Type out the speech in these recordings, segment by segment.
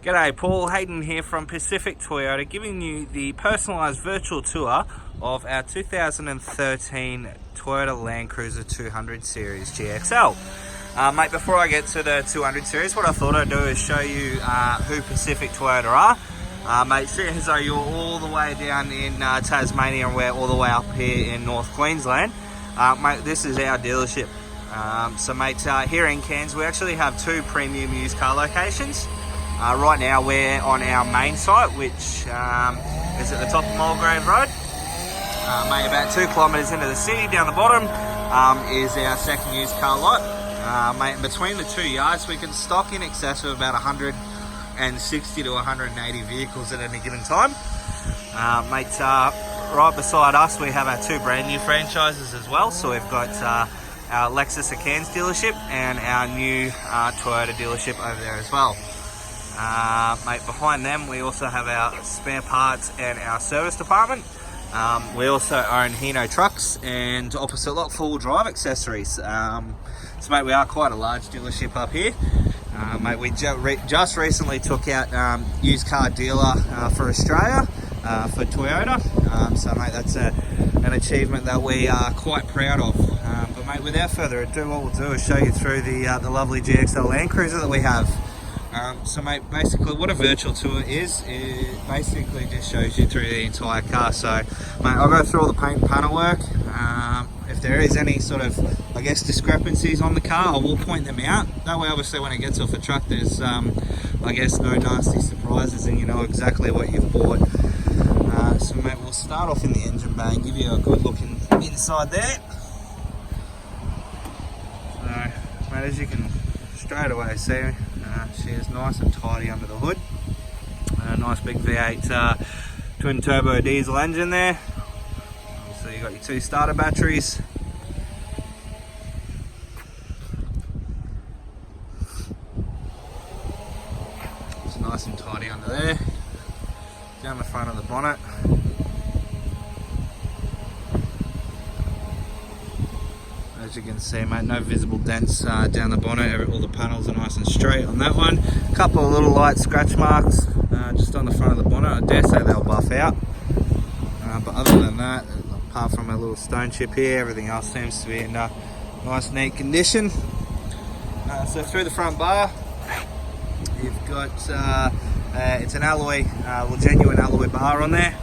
G'day, Paul Hayden here from Pacific Toyota, giving you the personalised virtual tour of our 2013 Toyota Landcruiser 200 Series GXL. Mate, before I get to the 200 Series, what I thought I'd do is show you who Pacific Toyota are. Mate, see as though you're all the way down in Tasmania and we're all the way up here in North Queensland. Mate, this is our dealership. Mate, here in Cairns we actually have two premium used car locations. Right now we're on our main site, which is at the top of Mulgrave Road. Mate, about 2 kilometres into the city, down the bottom, is our second used car lot. Mate, between the two yards we can stock in excess of about 160 to 180 vehicles at any given time. Mate, right beside us we have our two brand new franchises as well. So we've got our Lexus at Cairns dealership and our new Toyota dealership over there as well. Mate, behind them we also have our spare parts and our service department. We also own Hino trucks and opposite lot full drive accessories. So mate, we are quite a large dealership up here. Mate, we just recently took out used car dealer for Australia for Toyota. So mate, that's an achievement that we are quite proud of. But mate, without further ado, what we'll do is show you through the lovely GXL Landcruiser that we have. So mate, basically what a virtual tour is, it basically just shows you through the entire car. So mate, I'll go through all the paint and panel work. If there is any sort of, I guess, discrepancies on the car, I will point them out. That way obviously when it gets off a truck there's, I guess, no nasty surprises and you know exactly what you've bought. So mate, we'll start off in the engine bay and give you a good look inside there. So mate, as you can straight away see, she is nice and tidy under the hood. Nice big V8 twin turbo diesel engine there. So you got your two starter batteries. It's nice and tidy under there. Down the front of the bonnet. As you can see, mate, no visible dents down the bonnet. All the panels are nice and straight on that one. A couple of little light scratch marks just on the front of the bonnet. I dare say they'll buff out. But other than that, apart from a little stone chip here, everything else seems to be in nice, neat condition. So through the front bar, you've got it's an alloy, genuine alloy bar on there.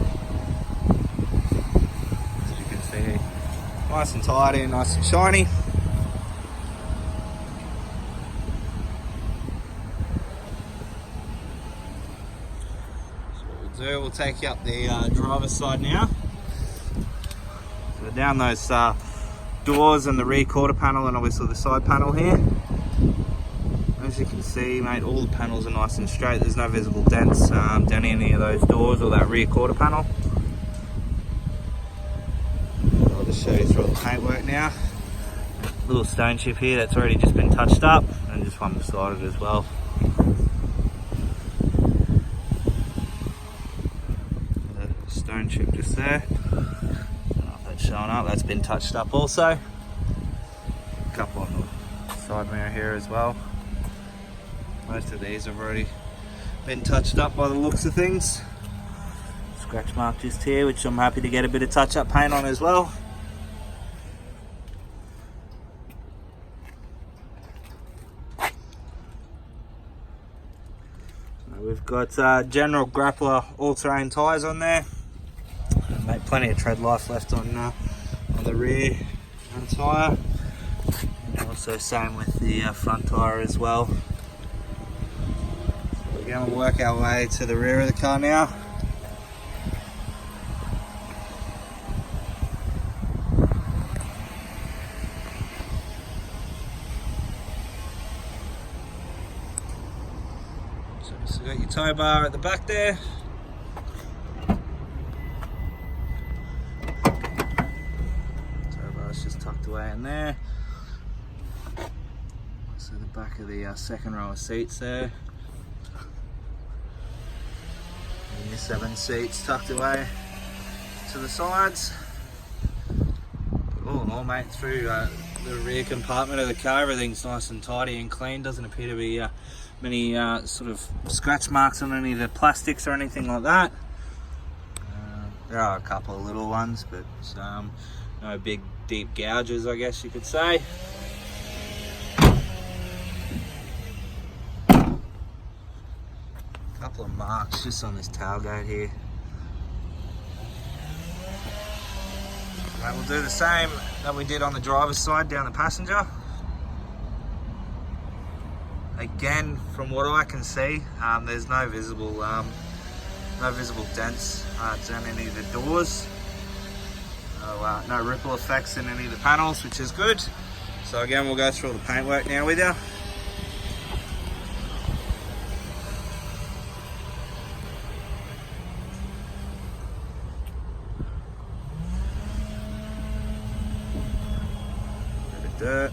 As you can see, nice and tidy and nice and shiny. So what we'll do, we'll take you up the driver's side now. So down those doors and the rear quarter panel and obviously the side panel here. As you can see, mate, all the panels are nice and straight. There's no visible dents down any of those doors or that rear quarter panel. I'll just show you through all the paintwork now. Little stone chip here that's already just been touched up, and just one beside it as well. The stone chip just there. I don't know if that's showing up. That's been touched up also. A couple on the side mirror here as well. Most of these have already been touched up by the looks of things. Scratch mark just here, which I'm happy to get a bit of touch-up paint on as well. So we've got general grappler all-terrain tyres on there. Mate, plenty of tread life left on the rear tyre. And also same with the front tyre as well. We're going to work our way to the rear of the car now. So you got your tow bar at the back there. Tow bar's just tucked away in there. So the back of the second row of seats there. And your 7 seats tucked away to the sides. All in all, mate, through the rear compartment of the car, everything's nice and tidy and clean. Doesn't appear to be many sort of scratch marks on any of the plastics or anything like that. There are a couple of little ones, but no big deep gouges, I guess you could say. Couple of marks just on this tailgate here. Right, we'll do the same that we did on the driver's side down the passenger. Again, from what I can see, there's no visible dents down any of the doors. No ripple effects in any of the panels, which is good. So again, we'll go through all the paintwork now with you. Dirt.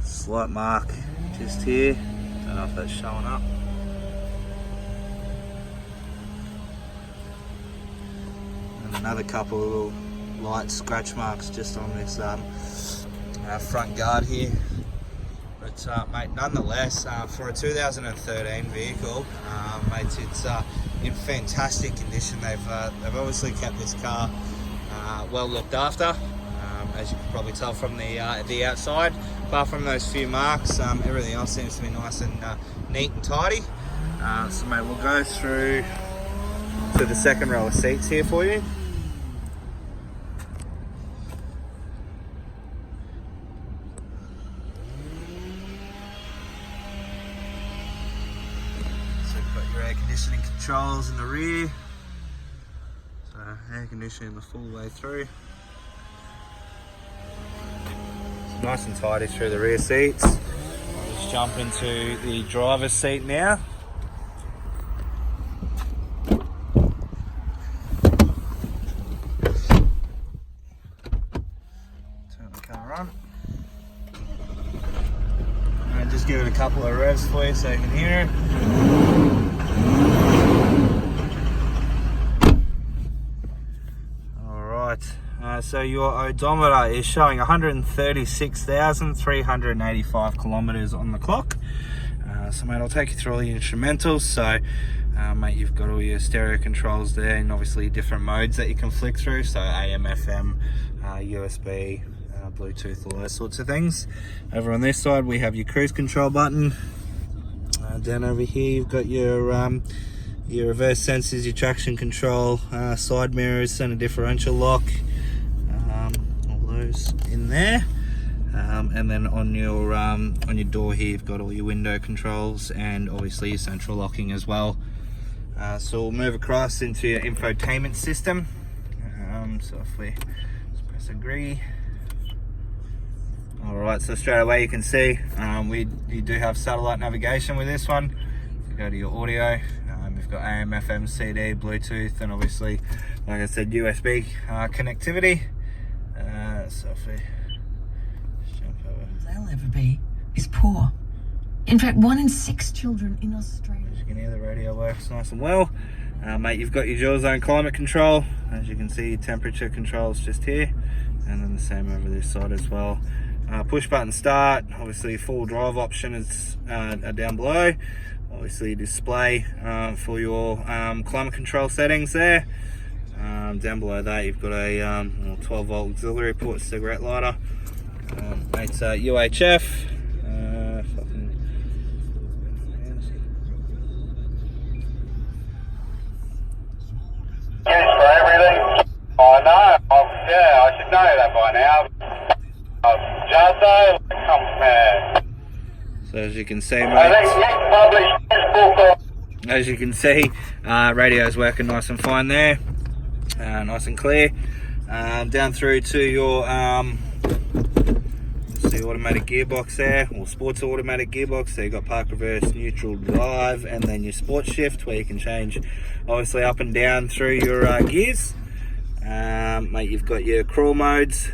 Slight mark just here. Don't know if that's showing up. And another couple of little light scratch marks just on this front guard here. But mate, nonetheless, for a 2013 vehicle, mate, it's in fantastic condition. They've obviously kept this car well looked after, as you can probably tell from the outside. Apart from those few marks, everything else seems to be nice and neat and tidy. So mate, we'll go through to the second row of seats here for you. So you've got your air conditioning controls in the rear. Air conditioning the full way through. It's nice and tidy through the rear seats. I'll just jump into the driver's seat now. Turn the car on. And just give it a couple of revs for you so you can hear it. So your odometer is showing 136,385 kilometers on the clock. So mate, I'll take you through all your instrumentals. So mate, you've got all your stereo controls there, and obviously different modes that you can flick through. So AM, FM, USB, Bluetooth, all those sorts of things. Over on this side, we have your cruise control button. Down over here, you've got your reverse sensors, your traction control, side mirrors, center differential lock. In there, and then on your door here, you've got all your window controls and obviously your central locking as well. So we'll move across into your infotainment system. So if we just press agree. All right, so straight away you can see you do have satellite navigation with this one. If you go to your audio, you've got AM, FM, CD, Bluetooth, and obviously, like I said, USB connectivity. So if we just jump over. They'll ever be is poor. In fact, 1 in 6 children in Australia. As you can hear, the radio works nice and well. Mate, you've got your dual zone climate control. As you can see, your temperature controls just here, and then the same over this side as well. Push button start. Obviously, full drive option is down below. Obviously, your display for your climate control settings there. Down below that, you've got a 12-volt auxiliary port, cigarette lighter. It's UHF. Use for everything. I know. Yeah, I should know that by now. Jazzo, come man. So as you can see, I mate. think Nick published his book on. As you can see, radio's working nice and fine there. Nice and clear. Down through to your automatic gearbox there, or sports automatic gearbox. So you've got park reverse, neutral, drive, and then your sports shift, where you can change obviously up and down through your gears. Mate, you've got your crawl modes,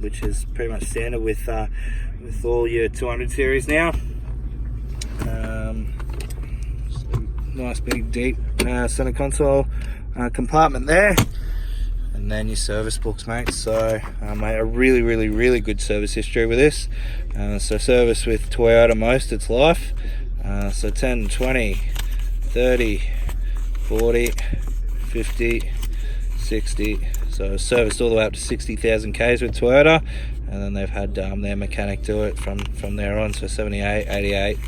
which is pretty much standard with all your 200 series now. Nice big deep center console compartment there, and then your service books, mate. So mate, a really good service history with this. So service with Toyota most its life. So 10, 20, 30, 40, 50, 60. So serviced all the way up to 60,000 Ks with Toyota, and then they've had their mechanic do it from there on. So 78, 88,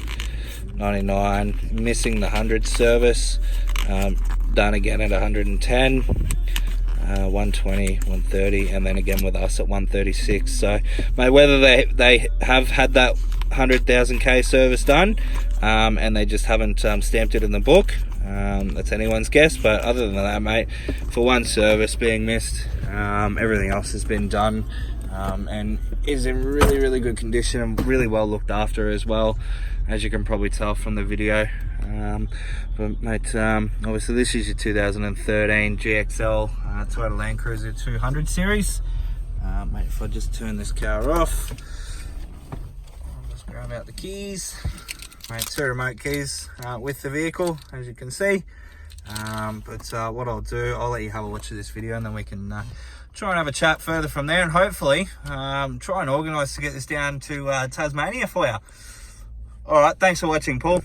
99, missing the 100 service, done again at 110, 120, 130, and then again with us at 136. So mate, whether they have had that 100,000 K service done and they just haven't stamped it in the book, that's anyone's guess. But other than that, mate, for one service being missed, everything else has been done, and is in really good condition and really well looked after as well, as you can probably tell from the video. But mate, obviously this is your 2013 GXL Toyota Landcruiser 200 series. Mate, if I just turn this car off, I'll just grab out the keys. Mate, 2 remote keys with the vehicle, as you can see. But what I'll do, I'll let you have a watch of this video, and then we can try and have a chat further from there, and hopefully try and organise to get this down to Tasmania for you. All right, thanks for watching, Paul.